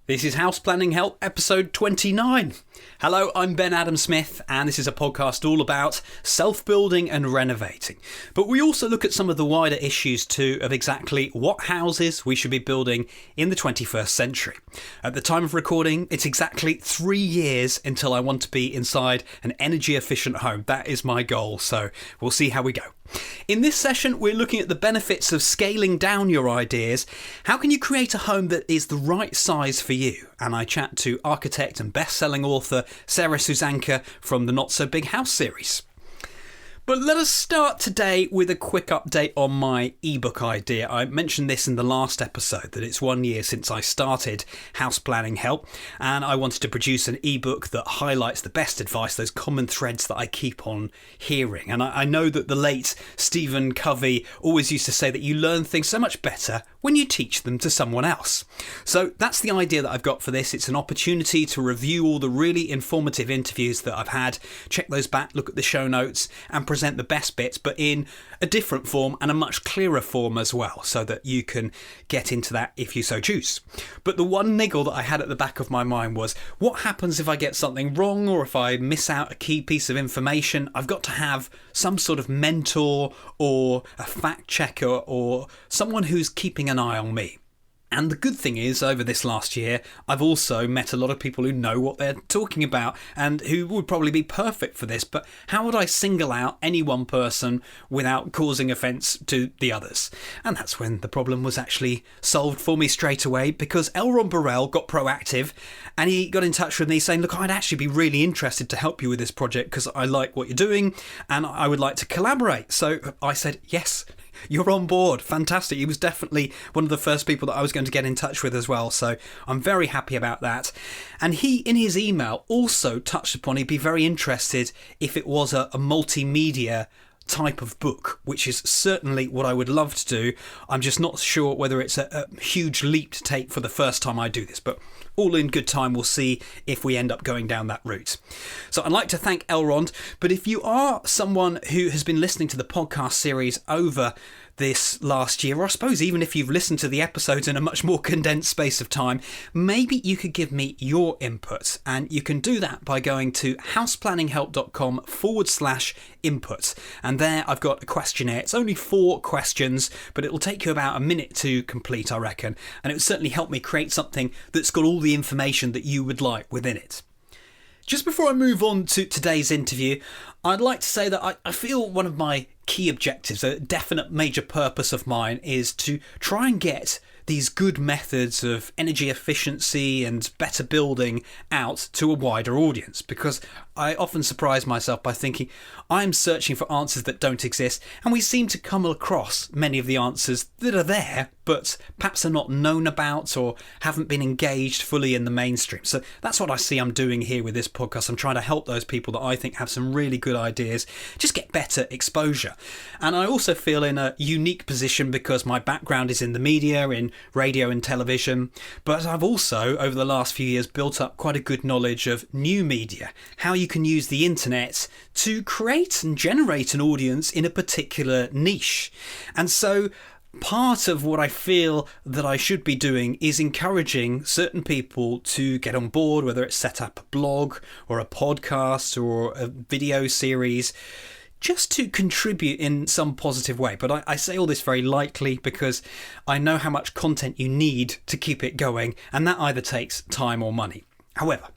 This is House Planning Help, episode 29. Hello, I'm Ben Adam Smith, and this is a podcast all about self-building and renovating. But we also look at some of the wider issues too of exactly what houses we should be building in the 21st century. At the time of recording, it's exactly 3 years until I want to be inside an energy-efficient home. That is my goal, so we'll see how we go. In this session, we're looking at the benefits of scaling down your ideas. How can you create a home that is the right size for you? And I chat to architect and best-selling author Sarah Susanka from the Not So Big House series. But let us start today with a quick update on my ebook idea. I mentioned this in the last episode, that it's 1 year since I started House Planning Help, and I wanted to produce an ebook that highlights the best advice, those common threads that I keep on hearing. And I know that the late Stephen Covey always used to say that you learn things so much better when you teach them to someone else. So that's the idea that I've got for this. It's an opportunity to review all the really informative interviews that I've had, check those back, look at the show notes, and present the best bits, but in a different form and a much clearer form as well, so that you can get into that if you so choose. But the one niggle that I had at the back of my mind was, what happens if I get something wrong or if I miss out a key piece of information? I've got to have some sort of mentor or a fact checker or someone who's keeping an eye on me. And the good thing is, over this last year, I've also met a lot of people who know what they're talking about and who would probably be perfect for this. But how would I single out any one person without causing offence to the others? And that's when the problem was actually solved for me straight away, because L. Ron Burrell got proactive and he got in touch with me saying, look, I'd actually be really interested to help you with this project because I like what you're doing and I would like to collaborate. So I said, yes. You're on board. Fantastic. He was definitely one of the first people that I was going to get in touch with as well. So I'm very happy about that. And he, in his email, also touched upon he'd be very interested if it was a multimedia type of book, which is certainly what I would love to do. I'm just not sure whether it's a huge leap to take for the first time I do this, but all in good time, we'll see if we end up going down that route. So I'd like to thank Elrond, but if you are someone who has been listening to the podcast series over this last year, or I suppose even if you've listened to the episodes in a much more condensed space of time, maybe you could give me your input. And you can do that by going to houseplanninghelp.com/input. And there I've got a questionnaire. It's only 4 questions, but it'll take you about a minute to complete, I reckon. And it would certainly help me create something that's got all the information that you would like within it. Just before I move on to today's interview, I'd like to say that I feel one of my key objectives, a definite major purpose of mine, is to try and get these good methods of energy efficiency and better building out to a wider audience, because I often surprise myself by thinking I'm searching for answers that don't exist, and we seem to come across many of the answers that are there but perhaps are not known about or haven't been engaged fully in the mainstream. So that's what I see I'm doing here with this podcast. I'm trying to help those people that I think have some really good ideas just get better exposure. And I also feel in a unique position because my background is in the media, in radio and television, but I've also over the last few years built up quite a good knowledge of new media, how you can use the internet to create and generate an audience in a particular niche. And so part of what I feel that I should be doing is encouraging certain people to get on board, whether it's set up a blog or a podcast or a video series, just to contribute in some positive way. But I say all this very lightly because I know how much content you need to keep it going, and that either takes time or money. However,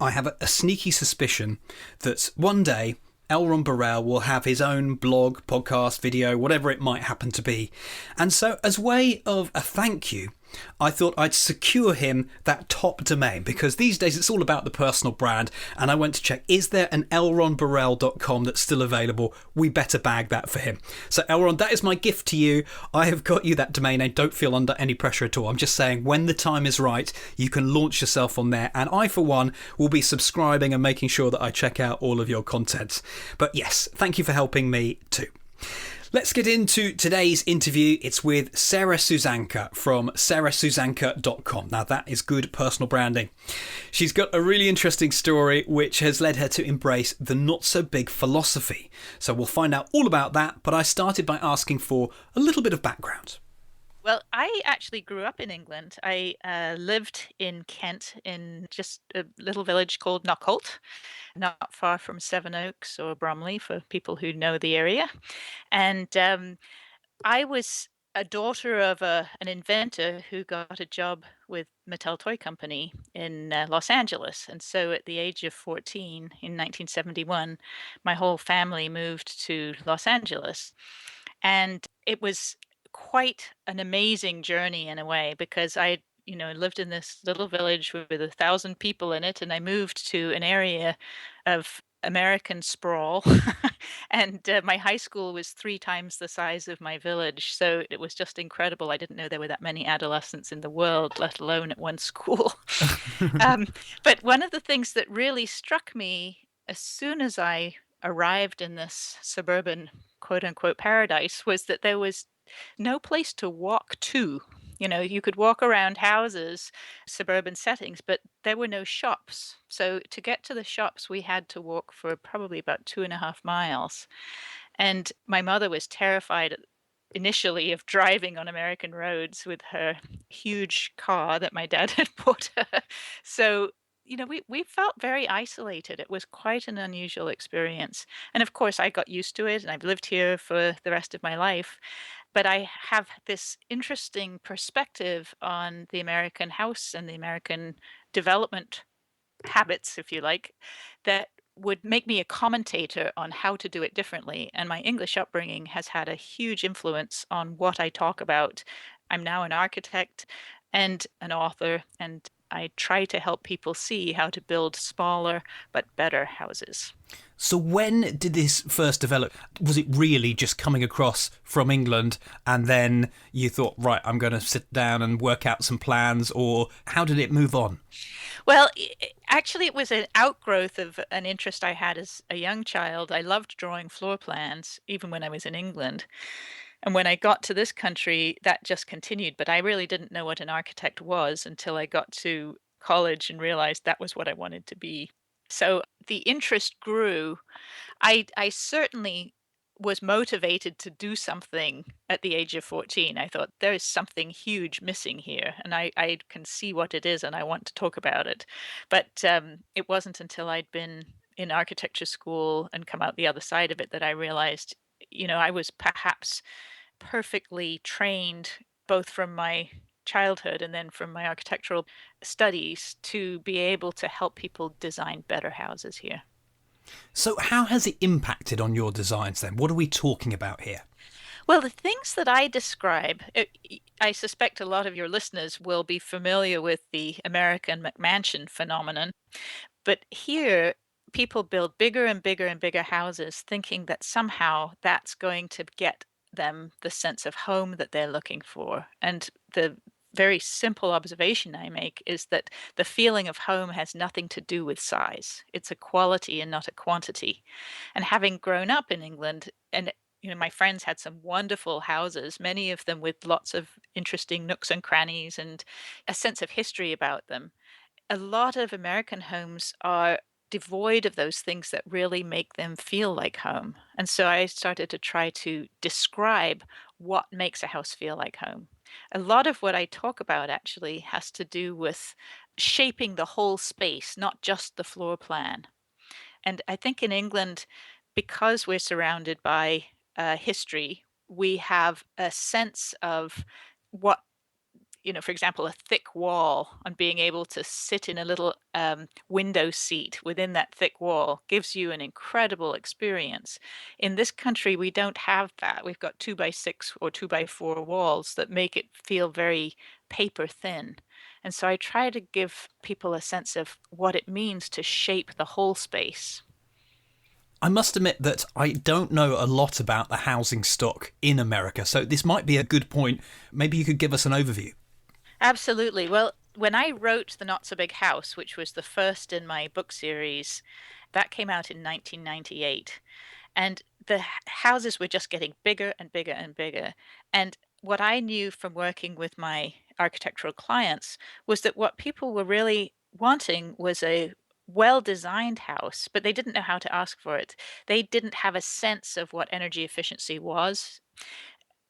I have a sneaky suspicion that one day L. Ron Burrell will have his own blog, podcast, video, whatever it might happen to be. And so as way of a thank you, I thought I'd secure him that top domain, because these days it's all about the personal brand, and I went to check, is there an lronburrell.com that's still available? We better bag that for him. So Elron, that is my gift to you. I have got you that domain name. Don't feel under any pressure at all. I'm just saying when the time is right, you can launch yourself on there, and I for one will be subscribing and making sure that I check out all of your content. But yes, thank you for helping me too. Let's get into today's interview. It's with Sarah Susanka from sarahsusanka.com. Now that is good personal branding. She's got a really interesting story which has led her to embrace the not so big philosophy. So we'll find out all about that, but I started by asking for a little bit of background. Well, I actually grew up in England. I lived in Kent in just a little village called Knockholt, not far from Sevenoaks or Bromley for people who know the area. And I was a daughter of an inventor who got a job with Mattel Toy Company in Los Angeles. And so at the age of 14 in 1971, my whole family moved to Los Angeles. And it was quite an amazing journey in a way because I lived in this little village with 1,000 people in it, and I moved to an area of American sprawl. And my high school was 3 times the size of my village, so it was just incredible. I didn't know there were that many adolescents in the world, let alone at one school. Um, but one of the things that really struck me as soon as I arrived in this suburban quote unquote paradise was that there was no place to walk to. You know, you could walk around houses, suburban settings, but there were no shops. So to get to the shops, we had to walk for probably about 2.5 miles. And my mother was terrified initially of driving on American roads with her huge car that my dad had bought her. So, we felt very isolated. It was quite an unusual experience. And of course, I got used to it and I've lived here for the rest of my life. But I have this interesting perspective on the American house and the American development habits, if you like, that would make me a commentator on how to do it differently. And my English upbringing has had a huge influence on what I talk about. I'm now an architect and an author, and I try to help people see how to build smaller but better houses. So when did this first develop? Was it really just coming across from England and then you thought, right, I'm going to sit down and work out some plans, or how did it move on? Well, actually, it was an outgrowth of an interest I had as a young child. I loved drawing floor plans, even when I was in England. And when I got to this country, that just continued. But I really didn't know what an architect was until I got to college and realized that was what I wanted to be. So the interest grew. I certainly was motivated to do something at the age of 14. I thought there is something huge missing here, and I can see what it is, and I want to talk about it. But it wasn't until I'd been in architecture school and come out the other side of it that I realized, I was perhaps perfectly trained both from my childhood and then from my architectural studies to be able to help people design better houses here. So how has it impacted on your designs then? What are we talking about here? Well, the things that I describe, I suspect a lot of your listeners will be familiar with the American McMansion phenomenon, but here people build bigger and bigger and bigger houses thinking that somehow that's going to get them the sense of home that they're looking for. And the very simple observation I make is that the feeling of home has nothing to do with size. It's a quality and not a quantity. And having grown up in England, and my friends had some wonderful houses, many of them with lots of interesting nooks and crannies and a sense of history about them. A lot of American homes are devoid of those things that really make them feel like home. And so I started to try to describe what makes a house feel like home. A lot of what I talk about actually has to do with shaping the whole space, not just the floor plan. And I think in England, because we're surrounded by history, we have a sense of what, for example, a thick wall and being able to sit in a little window seat within that thick wall gives you an incredible experience. In this country, we don't have that. We've got 2x6 or 2x4 walls that make it feel very paper thin. And so I try to give people a sense of what it means to shape the whole space. I must admit that I don't know a lot about the housing stock in America, so this might be a good point. Maybe you could give us an overview. Absolutely. Well, when I wrote The Not So Big House, which was the first in my book series, that came out in 1998. And the houses were just getting bigger and bigger and bigger. And what I knew from working with my architectural clients was that what people were really wanting was a well designed house, but they didn't know how to ask for it. They didn't have a sense of what energy efficiency was.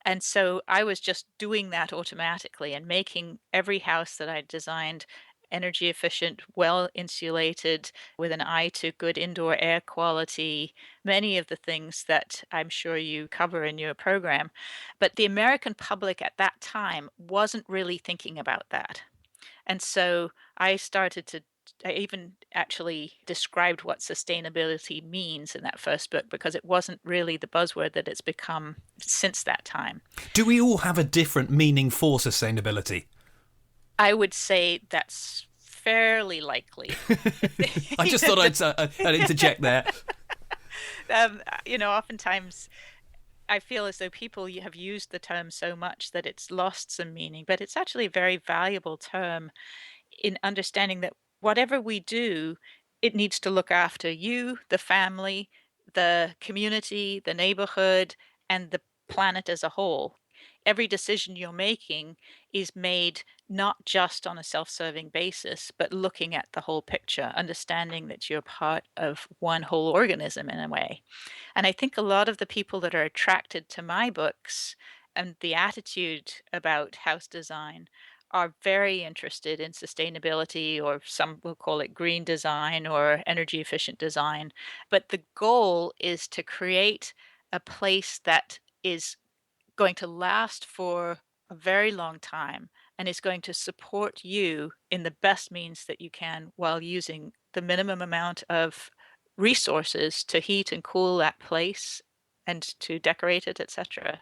And so I was just doing that automatically and making every house that I designed energy efficient, well insulated, with an eye to good indoor air quality, many of the things that I'm sure you cover in your program. But the American public at that time wasn't really thinking about that. And so I even actually described what sustainability means in that first book because it wasn't really the buzzword that it's become since that time. Do we all have a different meaning for sustainability? I would say that's fairly likely. I just thought I'd interject there. Oftentimes I feel as though people have used the term so much that it's lost some meaning, but it's actually a very valuable term in understanding that whatever we do, it needs to look after you, the family, the community, the neighborhood, and the planet as a whole. Every decision you're making is made not just on a self serving basis, but looking at the whole picture, understanding that you're part of one whole organism in a way. And I think a lot of the people that are attracted to my books and the attitude about house design are very interested in sustainability, or some will call it green design or energy efficient design. But the goal is to create a place that is going to last for a very long time and is going to support you in the best means that you can while using the minimum amount of resources to heat and cool that place and to decorate it, etc.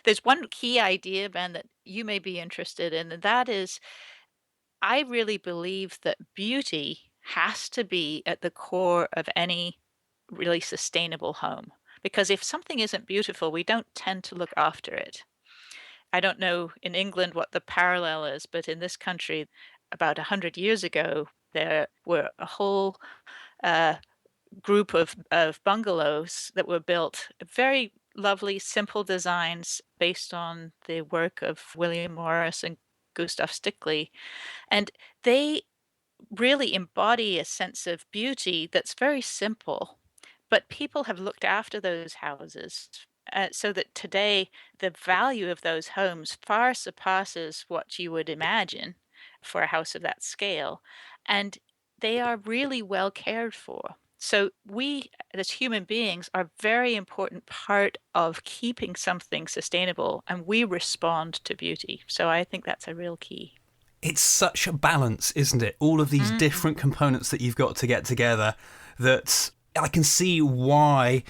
There's one key idea, Ben, that you may be interested in, and that is I really believe that beauty has to be at the core of any really sustainable home. Because if something isn't beautiful, we don't tend to look after it. I don't know in England what the parallel is, but in this country, about 100 years ago, there were a whole uh, group of bungalows that were built, very lovely, simple designs based on the work of William Morris and Gustav Stickley. And they really embody a sense of beauty that's very simple. But people have looked after those houses so that today the value of those homes far surpasses what you would imagine for a house of that scale. And they are really well cared for. So we, as human beings, are a very important part of keeping something sustainable, and we respond to beauty. So I think that's a real key. It's such a balance, isn't it? All of these different components that you've got to get together, that I can see why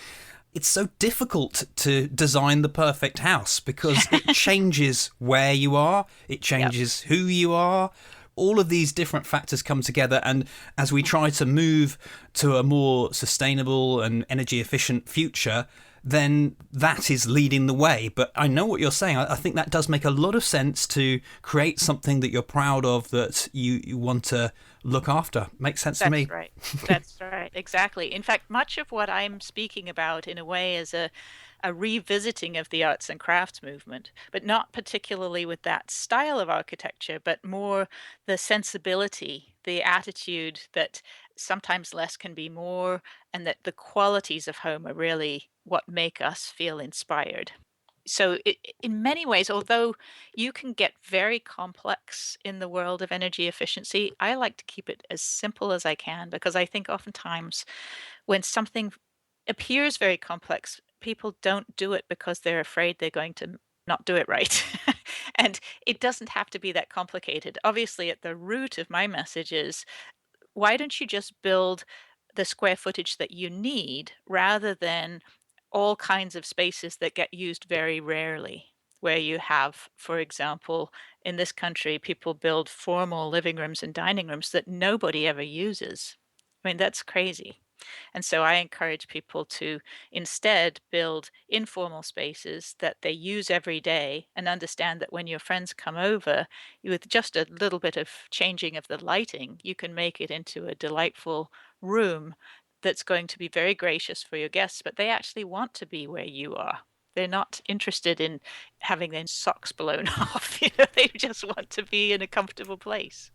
it's so difficult to design the perfect house, because it changes where you are, it changes who you are. All of these different factors come together, and as we try to move to a more sustainable and energy efficient future, then that is leading the way. But I know what you're saying. I think that does make a lot of sense, to create something that you're proud of, that you want to look after. Makes sense to me. That's right. That's right. Exactly. In fact, much of what I'm speaking about in a way is a revisiting of the arts and crafts movement, but not particularly with that style of architecture, but more the sensibility, the attitude that sometimes less can be more, and that the qualities of home are really what make us feel inspired. So, in many ways, although you can get very complex in the world of energy efficiency, I like to keep it as simple as I can, because I think oftentimes when something appears very complex, people don't do it because they're afraid they're going to not do it right. And it doesn't have to be that complicated. Obviously, at the root of my message is, why don't you just build the square footage that you need rather than all kinds of spaces that get used very rarely? Where you have, for example, in this country, people build formal living rooms and dining rooms that nobody ever uses. I mean, that's crazy. And so I encourage people to instead build informal spaces that they use every day, and understand that when your friends come over, with just a little bit of changing of the lighting, you can make it into a delightful room that's going to be very gracious for your guests, but they actually want to be where you are. They're not interested in having their socks blown off. They just want to be in a comfortable place.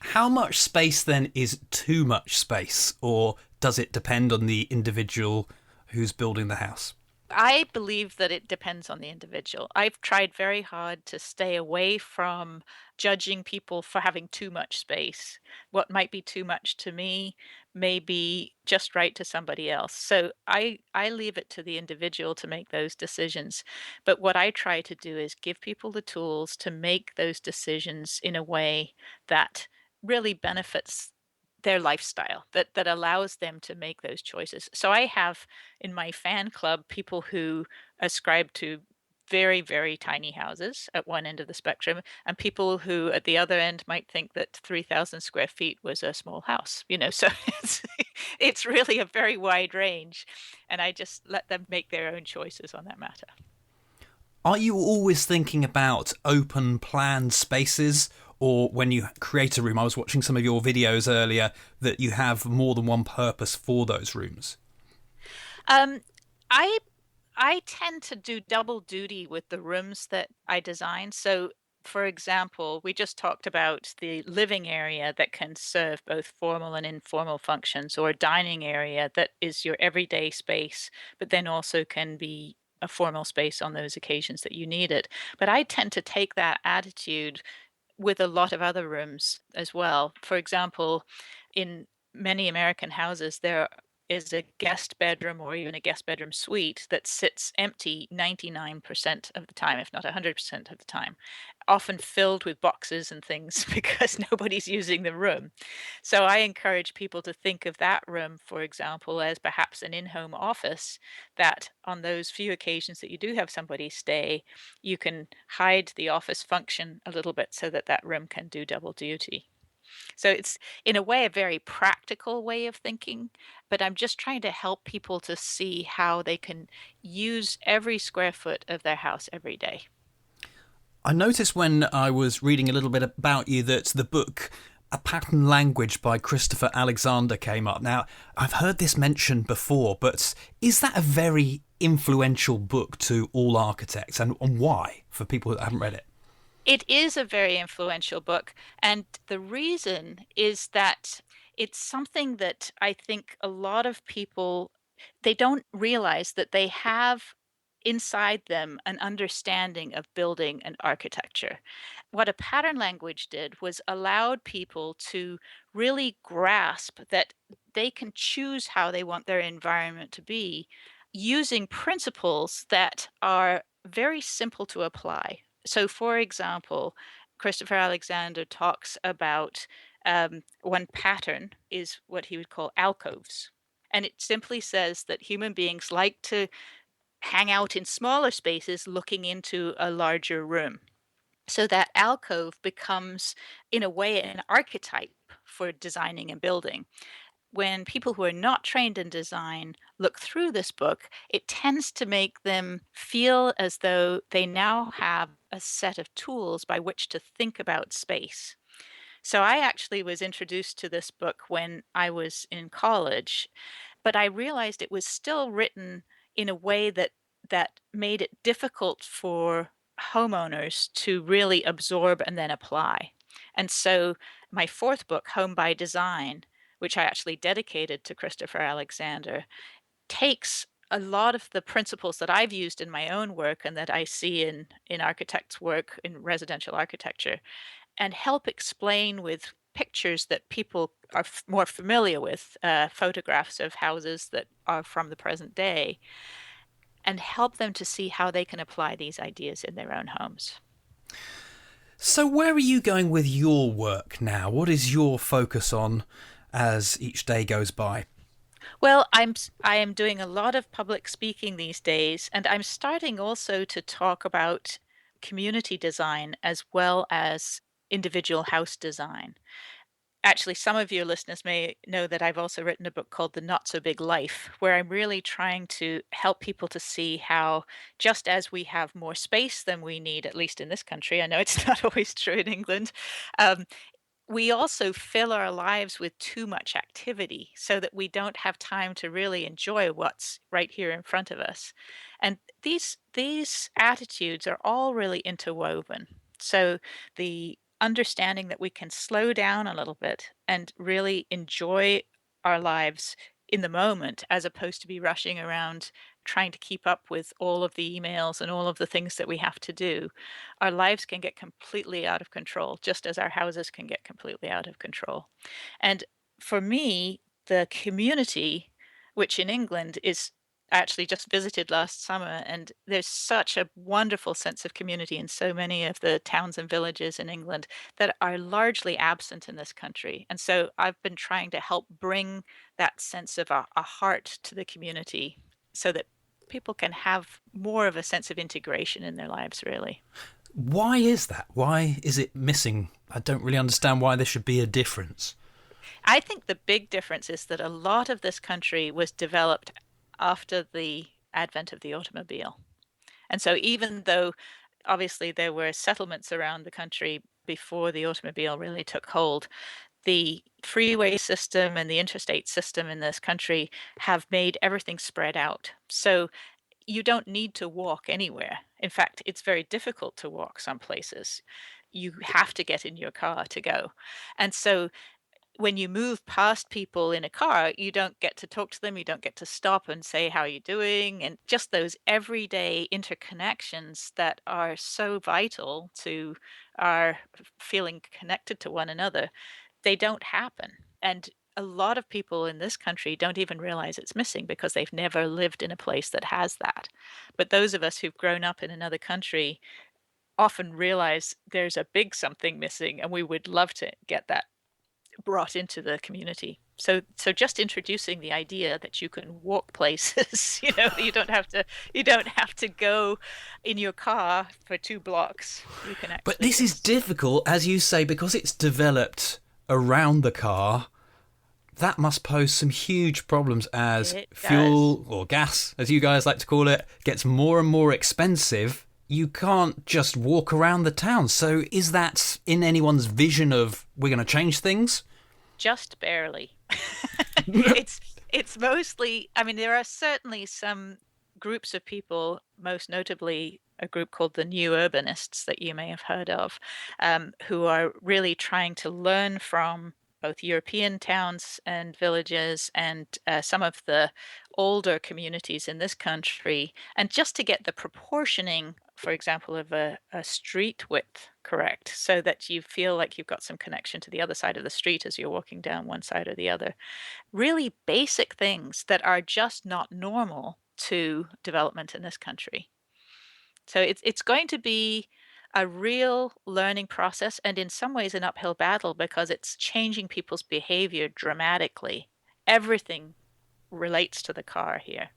How much space then is too much space, or does it depend on the individual who's building the house? I believe that it depends on the individual. I've tried very hard to stay away from judging people for having too much space. What might be too much to me may be just right to somebody else. So I leave it to the individual to make those decisions. But what I try to do is give people the tools to make those decisions in a way that really benefits their lifestyle, that allows them to make those choices. So I have in my fan club people who ascribe to very, very tiny houses at one end of the spectrum, and people who at the other end might think that 3,000 square feet was a small house, so it's really a very wide range, and I just let them make their own choices on that matter. Are you always thinking about open planned spaces, or when you create a room? I was watching some of your videos earlier that you have more than one purpose for those rooms. Um, I I tend to do double duty with the rooms that I design. So, for example, we just talked about the living area that can serve both formal and informal functions, or a dining area that is your everyday space, but then also can be a formal space on those occasions that you need it. But I tend to take that attitude with a lot of other rooms as well. For example, in many American houses, there is a guest bedroom or even a guest bedroom suite that sits empty 99% of the time, if not 100% of the time, often filled with boxes and things because nobody's using the room. So I encourage people to think of that room, for example, as perhaps an in home office that on those few occasions that you do have somebody stay, you can hide the office function a little bit so that that room can do double duty. So it's, in a way, a very practical way of thinking, but I'm just trying to help people to see how they can use every square foot of their house every day. I noticed when I was reading a little bit about you that the book A Pattern Language by Christopher Alexander came up. Now, I've heard this mentioned before, but is that a very influential book to all architects, and why, for people that haven't read it? It is a very influential book, and the reason is that it's something that I think a lot of people, they don't realize that they have inside them an understanding of building and architecture. What a pattern language did was allowed people to really grasp that they can choose how they want their environment to be using principles that are very simple to apply. So, for example, Christopher Alexander talks about one pattern is what he would call alcoves. And it simply says that human beings like to hang out in smaller spaces looking into a larger room. So that alcove becomes, in a way, an archetype for designing and building. When people who are not trained in design look through this book, it tends to make them feel as though they now have a set of tools by which to think about space. So I actually was introduced to this book when I was in college, but I realized it was still written in a way that made it difficult for homeowners to really absorb and then apply. And so my fourth book, Home by Design, which I actually dedicated to Christopher Alexander, takes a lot of the principles that I've used in my own work and that I see in architects' work in residential architecture, and help explain with pictures that people are more familiar with, photographs of houses that are from the present day, and help them to see how they can apply these ideas in their own homes. So, where are you going with your work now? What is your focus on as each day goes by? Well, I am doing a lot of public speaking these days, and I'm starting also to talk about community design as well as individual house design. Actually, some of your listeners may know that I've also written a book called The Not So Big Life, where I'm really trying to help people to see how, just as we have more space than we need, at least in this country, I know it's not always true in England, um, we also fill our lives with too much activity so that we don't have time to really enjoy what's right here in front of us. And these attitudes are all really interwoven. So the understanding that we can slow down a little bit and really enjoy our lives in the moment as opposed to be rushing around trying to keep up with all of the emails and all of the things that we have to do, our lives can get completely out of control, just as our houses can get completely out of control. And for me, the community, which in England is I actually just visited last summer, and there's such a wonderful sense of community in so many of the towns and villages in England that are largely absent in this country. And so I've been trying to help bring that sense of a heart to the community so that people can have more of a sense of integration in their lives, really. Why is that? Why is it missing? I don't really understand why there should be a difference. I think the big difference is that a lot of this country was developed after the advent of the automobile. And so even though obviously there were settlements around the country before the automobile really took hold, the freeway system and the interstate system in this country have made everything spread out. So you don't need to walk anywhere. In fact, it's very difficult to walk some places. You have to get in your car to go. And so when you move past people in a car, you don't get to talk to them, you don't get to stop and say, "How are you doing?" And just those everyday interconnections that are so vital to our feeling connected to one another, they don't happen. And a lot of people in this country don't even realize it's missing because they've never lived in a place that has that. But those of us who've grown up in another country often realize there's a big something missing, and we would love to get that brought into the community. So just introducing the idea that you can walk places, you don't have to go in your car for 2 blocks. You can But actually this is just difficult, as you say, because it's developed around the car. That must pose some huge problems as it does. fuel, or gas, as you guys like to call it, gets more and more expensive. You can't just walk around the town. So is that in anyone's vision of we're going to change things? Just barely. It's it's mostly, I mean, there are certainly some groups of people, most notably a group called the New Urbanists that you may have heard of, who are really trying to learn from both European towns and villages and some of the older communities in this country, and just to get the proportioning, for example, of a street width correct, so that you feel like you've got some connection to the other side of the street as you're walking down one side or the other. Really basic things that are just not normal to development in this country. So it's going to be a real learning process, and in some ways an uphill battle because it's changing people's behavior dramatically. Everything relates to the car here.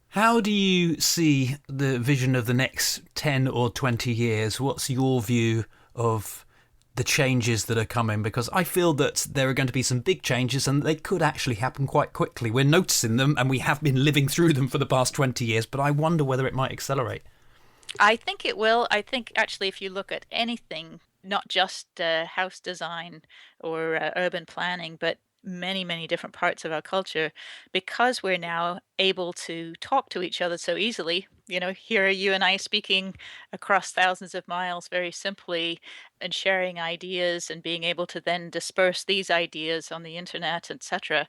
How do you see the vision of the next 10 or 20 years? What's your view of the changes that are coming? Because I feel that there are going to be some big changes and they could actually happen quite quickly. We're noticing them and we have been living through them for the past 20 years, but I wonder whether it might accelerate. I think it will. I think actually, if you look at anything, not just house design or urban planning, but many, many different parts of our culture, because we're now able to talk to each other so easily. Here are you and I speaking across thousands of miles very simply and sharing ideas and being able to then disperse these ideas on the internet, etc.,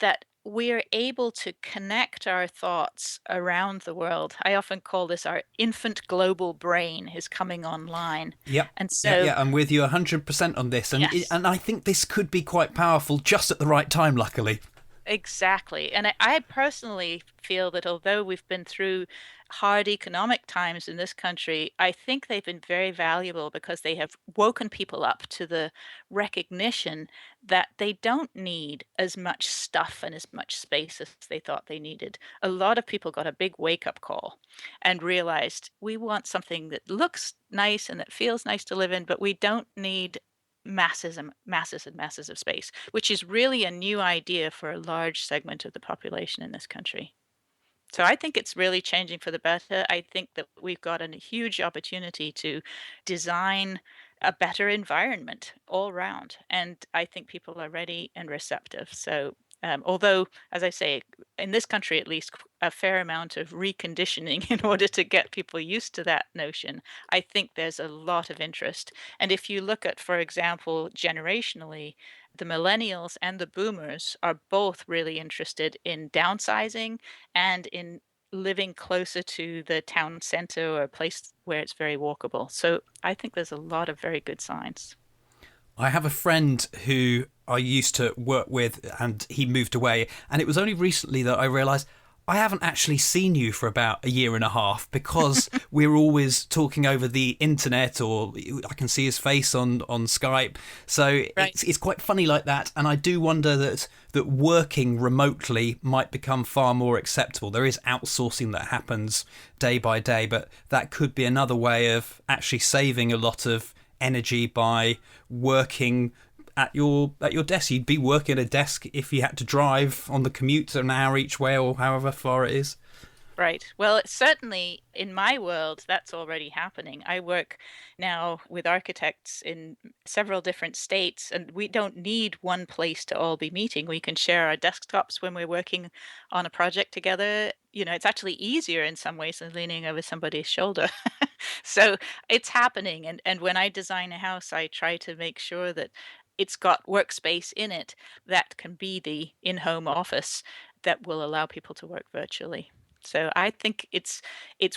that we're able to connect our thoughts around the world. I often call this our infant global brain is coming online. Yep. And Yeah, so, yeah, I'm with you 100% on this. And yes, and I think this could be quite powerful just at the right time, luckily. exactly. And I personally feel that although we've been through hard economic times in this country, I think they've been very valuable because they have woken people up to the recognition that they don't need as much stuff and as much space as they thought they needed. A lot of people got a big wake up call and realized we want something that looks nice and that feels nice to live in, but we don't need masses and masses and masses of space, which is really a new idea for a large segment of the population in this country. So I think it's really changing for the better. I think that we've got a huge opportunity to design a better environment all round. And I think people are ready and receptive. So Although, as I say, in this country at least, a fair amount of reconditioning in order to get people used to that notion. I think there's a lot of interest. And if you look at, for example, generationally, the millennials and the boomers are both really interested in downsizing and in living closer to the town center or a place where it's very walkable. So I think there's a lot of very good signs. I have a friend who I used to work with and he moved away. And it was only recently that I realised I haven't actually seen you for about a year and a half because we're always talking over the internet, or I can see his face on Skype. So Right. it's quite funny like that. And I do wonder that working remotely might become far more acceptable. There is outsourcing that happens day by day, but that could be another way of actually saving a lot of energy by working at your desk. You'd be working at a desk if you had to drive on the commute an hour each way or however far it is. Right. Well, it's certainly in my world, that's already happening. I work now with architects in several different states, and we don't need one place to all be meeting. We can share our desktops when we're working on a project together. It's actually easier in some ways than leaning over somebody's shoulder. So it's happening. And when I design a house, I try to make sure that it's got workspace in it that can be the in-home office that will allow people to work virtually. So I think it's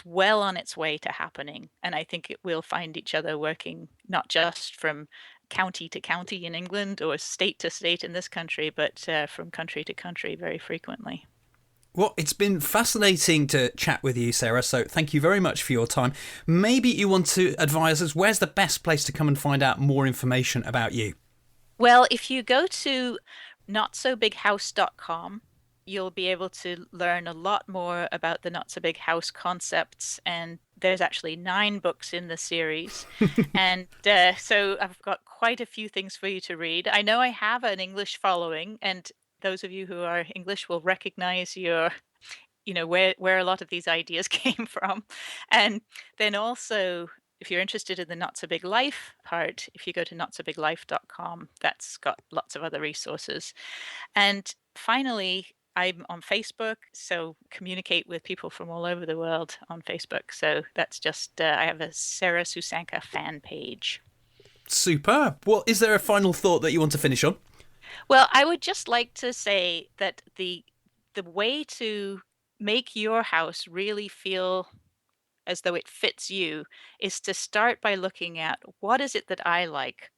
well on its way to happening, and I think it will find each other working not just from county to county in England or state to state in this country, but from country to country very frequently. Well, it's been fascinating to chat with you, Sarah, so thank you very much for your time. Maybe you want to advise us, where's the best place to come and find out more information about you? Well, if you go to notsobighouse.com, you'll be able to learn a lot more about the Not So Big House concepts. And there's actually 9 books in the series. And so I've got quite a few things for you to read. I know I have an English following, and those of you who are English will recognize where a lot of these ideas came from. And then also, if you're interested in the Not So Big Life part, if you go to notsobiglife.com, that's got lots of other resources. And finally, I'm on Facebook, so communicate with people from all over the world on Facebook. So that's just, I have a Sarah Susanka fan page. Superb. Well, is there a final thought that you want to finish on? Well, I would just like to say that the way to make your house really feel as though it fits you is to start by looking at what is it that I like.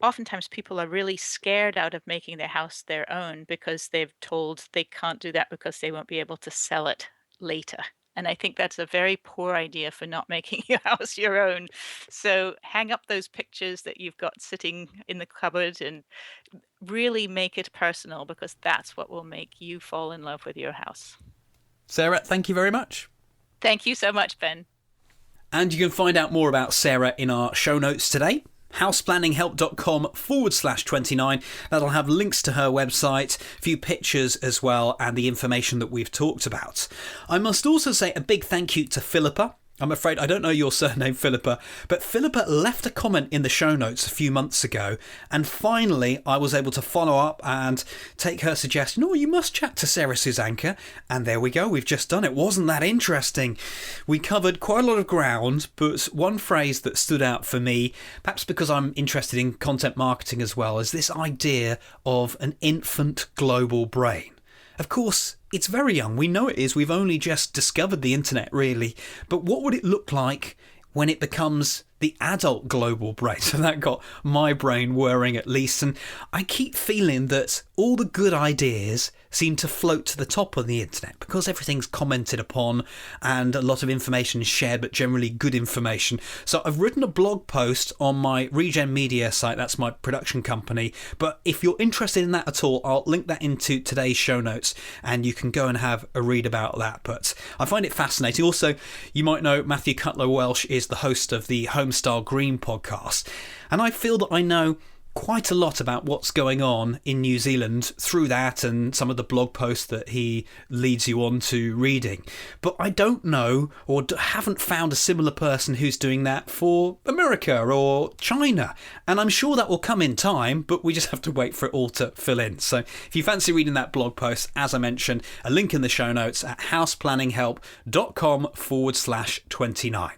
Oftentimes people are really scared out of making their house their own because they've told they can't do that because they won't be able to sell it later. And I think that's a very poor idea for not making your house your own. So hang up those pictures that you've got sitting in the cupboard and really make it personal, because that's what will make you fall in love with your house. Sarah, thank you very much. Thank you so much, Ben. And you can find out more about Sarah in our show notes today. houseplanninghelp.com/29. That'll have links to her website, a few pictures as well, and the information that we've talked about. I must also say a big thank you to Philippa. I'm afraid I don't know your surname, Philippa, but Philippa left a comment in the show notes a few months ago, and finally I was able to follow up and take her suggestion. Oh, you must chat to Sarah Susanka, and there we go, we've just done it. Wasn't that interesting? We covered quite a lot of ground, but one phrase that stood out for me, perhaps because I'm interested in content marketing as well, is this idea of an infant global brain. Of course, it's very young. We know it is. We've only just discovered the internet, really. But what would it look like when it becomes the adult global brain? So that got my brain whirring at least. And I keep feeling that all the good ideas seem to float to the top on the internet because everything's commented upon and a lot of information is shared, but generally good information. So I've written a blog post on my Regen Media site. That's my production company. But if you're interested in that at all, I'll link that into today's show notes and you can go and have a read about that. But I find it fascinating. Also, you might know Matthew Cutler Welsh is the host of the Homestyle Green podcast. And I feel that I know quite a lot about what's going on in New Zealand through that and some of the blog posts that he leads you on to reading. But I don't know or haven't found a similar person who's doing that for America or China. And I'm sure that will come in time, but we just have to wait for it all to fill in. So if you fancy reading that blog post, as I mentioned, a link in the show notes at houseplanninghelp.com/29.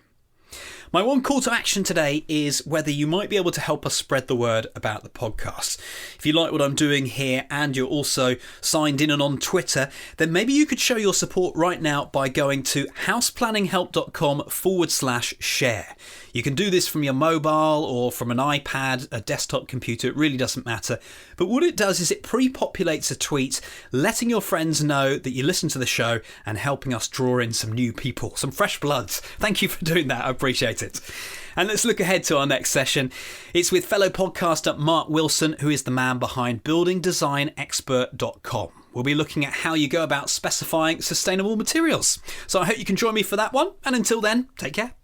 My one call to action today is whether you might be able to help us spread the word about the podcast. If you like what I'm doing here and you're also signed in and on Twitter, then maybe you could show your support right now by going to houseplanninghelp.com/share. You can do this from your mobile or from an iPad, a desktop computer, it really doesn't matter. But what it does is it pre-populates a tweet letting your friends know that you listen to the show and helping us draw in some new people, some fresh bloods. Thank you for doing that, I appreciate it. And let's look ahead to our next session. It's with fellow podcaster Mark Wilson, who is the man behind buildingdesignexpert.com. We'll be looking at how you go about specifying sustainable materials. So I hope you can join me for that one. And until then, take care.